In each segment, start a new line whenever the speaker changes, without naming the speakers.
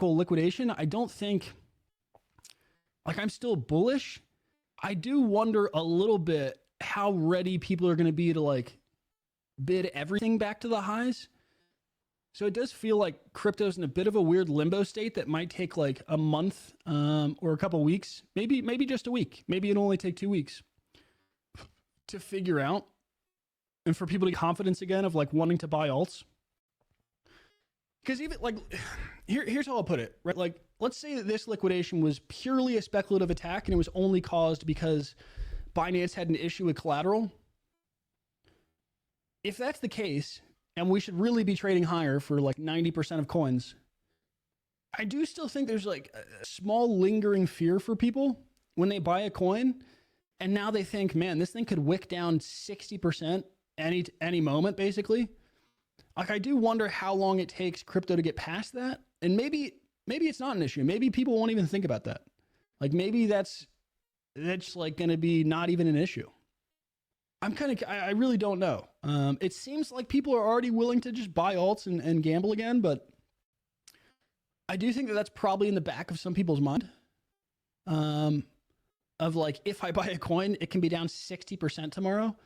liquidation, I don't think, like, I'm still bullish. I do wonder a little bit how ready people are going to be to like bid everything back to the highs. So it does feel like crypto's in a bit of a weird limbo state that might take like a month or a couple weeks, maybe just a week. Maybe it'll only take 2 weeks to figure out, and for people to get confidence again of like wanting to buy alts. Because even like, here's how I'll put it, right? Like, let's say that this liquidation was purely a speculative attack and it was only caused because Binance had an issue with collateral. If that's the case, and we should really be trading higher for like 90% of coins, I do still think there's like a small lingering fear for people when they buy a coin and now they think, man, this thing could wick down 60% any moment, basically. Like, I do wonder how long it takes crypto to get past that. And maybe it's not an issue. Maybe people won't even think about that. Like, maybe that's like going to be not even an issue. I really don't know. It seems like people are already willing to just buy alts and gamble again, but I do think that that's probably in the back of some people's mind. Of like, if I buy a coin, it can be down 60% tomorrow.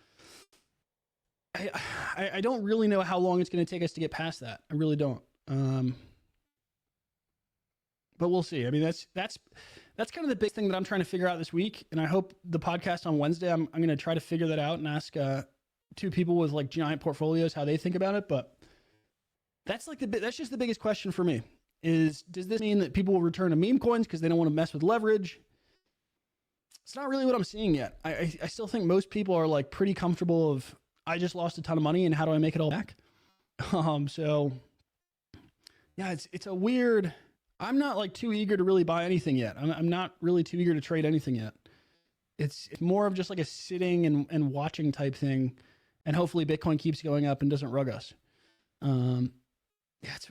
I don't really know how long it's going to take us to get past that. I really don't. But we'll see. I mean, that's kind of the big thing that I'm trying to figure out this week. And I hope the podcast on Wednesday, I'm going to try to figure that out and ask two people with like giant portfolios how they think about it. But that's just the biggest question for me is, does this mean that people will return to meme coins because they don't want to mess with leverage? It's not really what I'm seeing yet. I still think most people are like pretty comfortable of, I just lost a ton of money and how do I make it all back? So yeah, it's a weird, I'm not like too eager to really buy anything yet. I'm not really too eager to trade anything yet. It's more of just like a sitting and watching type thing. And hopefully Bitcoin keeps going up and doesn't rug us. Yeah,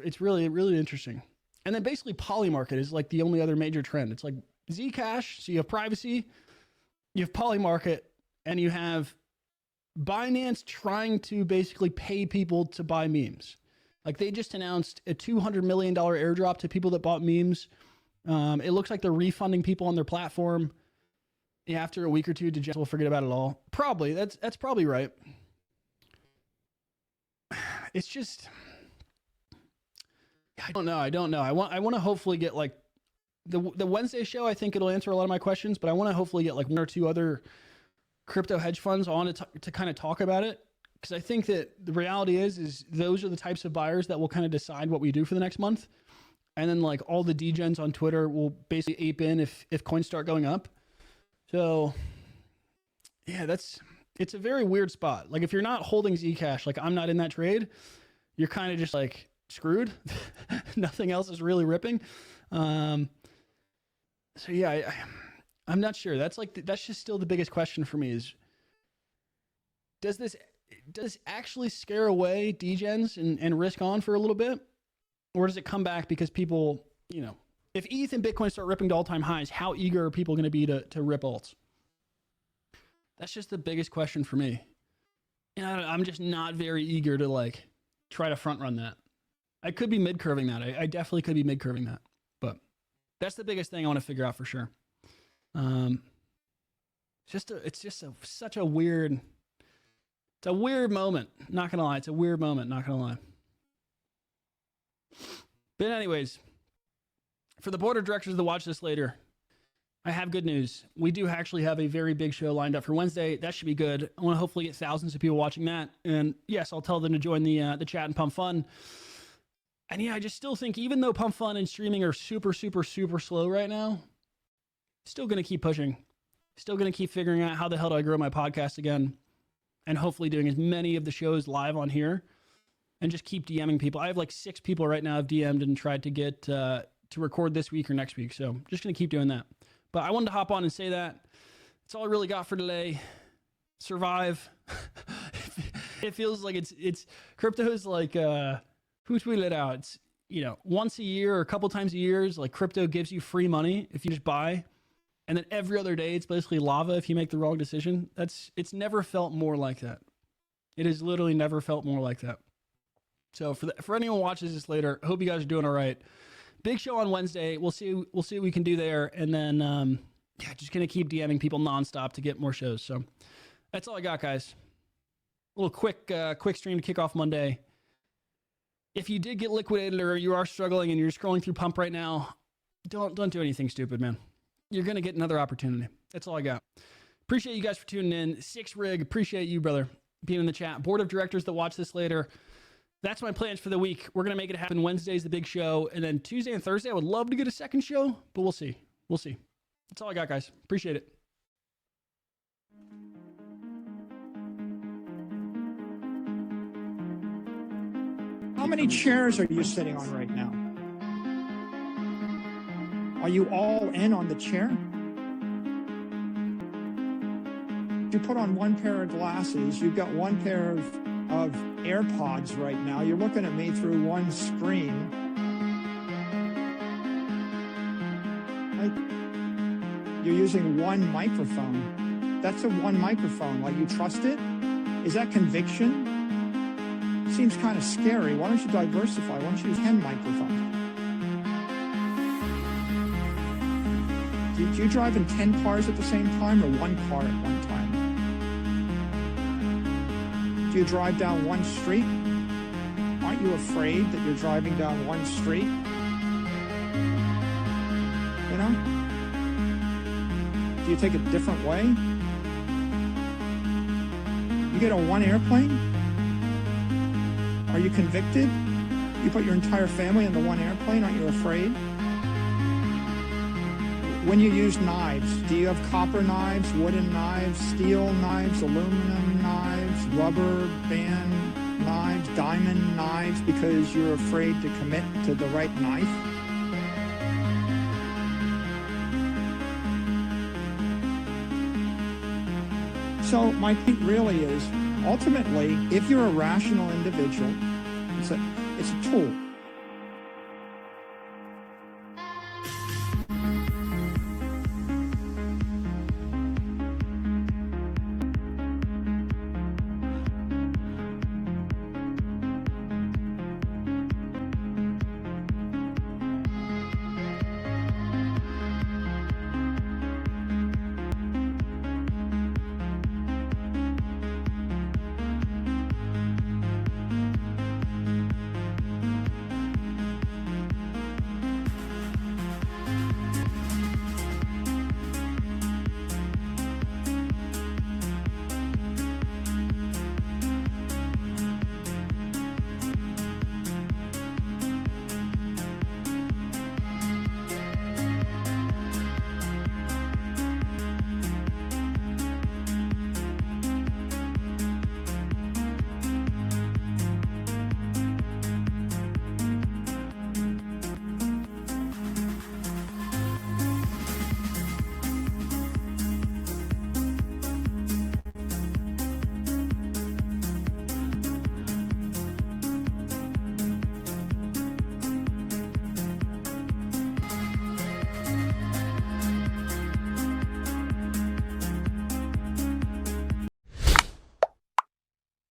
it's really, really interesting. And then basically Polymarket is like the only other major trend. It's like Zcash. So you have privacy, you have Polymarket, and you have Binance trying to basically pay people to buy memes. Like, they just announced a $200 million airdrop to people that bought memes. It looks like they're refunding people on their platform. Yeah, after a week or two, Digest will forget about it all. Probably. That's probably right. It's just, I don't know. I want to hopefully get like the Wednesday show. I think it'll answer a lot of my questions, but I want to hopefully get like one or two other crypto hedge funds on to kind of talk about it. Because I think that the reality is those are the types of buyers that will kind of decide what we do for the next month. And then like all the degens on Twitter will basically ape in if coins start going up. So yeah, it's a very weird spot. Like, if you're not holding Zcash, like I'm not in that trade, you're kind of just like screwed. Nothing else is really ripping. So yeah, I'm not sure. That's just still the biggest question for me is, does this actually scare away degens and risk on for a little bit? Or does it come back because people, if ETH and Bitcoin start ripping to all-time highs, how eager are people going to be to rip alts? That's just the biggest question for me. And I'm just not very eager to like try to front run that. I could be mid-curving that. I definitely could be mid-curving that. But that's the biggest thing I want to figure out for sure. Such a weird, it's a weird moment. Not going to lie. It's a weird moment. Not going to lie. But anyways, for the board of directors that watch this later, I have good news. We do actually have a very big show lined up for Wednesday. That should be good. I want to hopefully get thousands of people watching that. And yes, I'll tell them to join the chat and Pump Fun. And yeah, I just still think even though Pump Fun and streaming are super, super, super slow right now, still going to keep pushing. Still going to keep figuring out how the hell do I grow my podcast again. And hopefully doing as many of the shows live on here. And just keep DMing people. I have like 6 people right now I've DM'd and tried to get to record this week or next week. So I'm just going to keep doing that. But I wanted to hop on and say that. That's all I really got for today. Survive. It feels like it's crypto is like, who tweeted it out? It's, once a year or a couple times a year, like crypto gives you free money if you just buy. And then every other day, it's basically lava if you make the wrong decision. It's never felt more like that. It has literally never felt more like that. So for anyone who watches this later, I hope you guys are doing all right. big show on Wednesday. We'll see what we can do there. And then, just going to keep DMing people nonstop to get more shows. So that's all I got, guys. A little quick stream to kick off Monday. If you did get liquidated or you are struggling and you're scrolling through Pump right now, don't do anything stupid, man. You're going to get another opportunity. That's all I got. Appreciate you guys for tuning in. Six Rig, appreciate you, brother, being in the chat. Board of directors that watch this later. That's my plans for the week. We're going to make it happen. Wednesday's the big show. And then Tuesday and Thursday, I would love to get a second show, but we'll see. We'll see. That's all I got, guys. Appreciate it.
How many chairs are you sitting on right now? Are you all in on the chair? You put on one pair of glasses, you've got one pair of AirPods right now. You're looking at me through one screen. You're using one microphone. That's a one microphone. Like, you trust it? Is that conviction? Seems kind of scary. Why don't you diversify? Why don't you use 10 microphones? Do you drive in 10 cars at the same time or one car at one time? Do you drive down one street? Aren't you afraid that you're driving down one street? You know? Do you take a different way? You get on one airplane? Are you convicted? You put your entire family in the one airplane, aren't you afraid? When you use knives, do you have copper knives, wooden knives, steel knives, aluminum knives, rubber band knives, diamond knives, because you're afraid to commit to the right knife? So my point really is, ultimately, if you're a rational individual, it's a tool.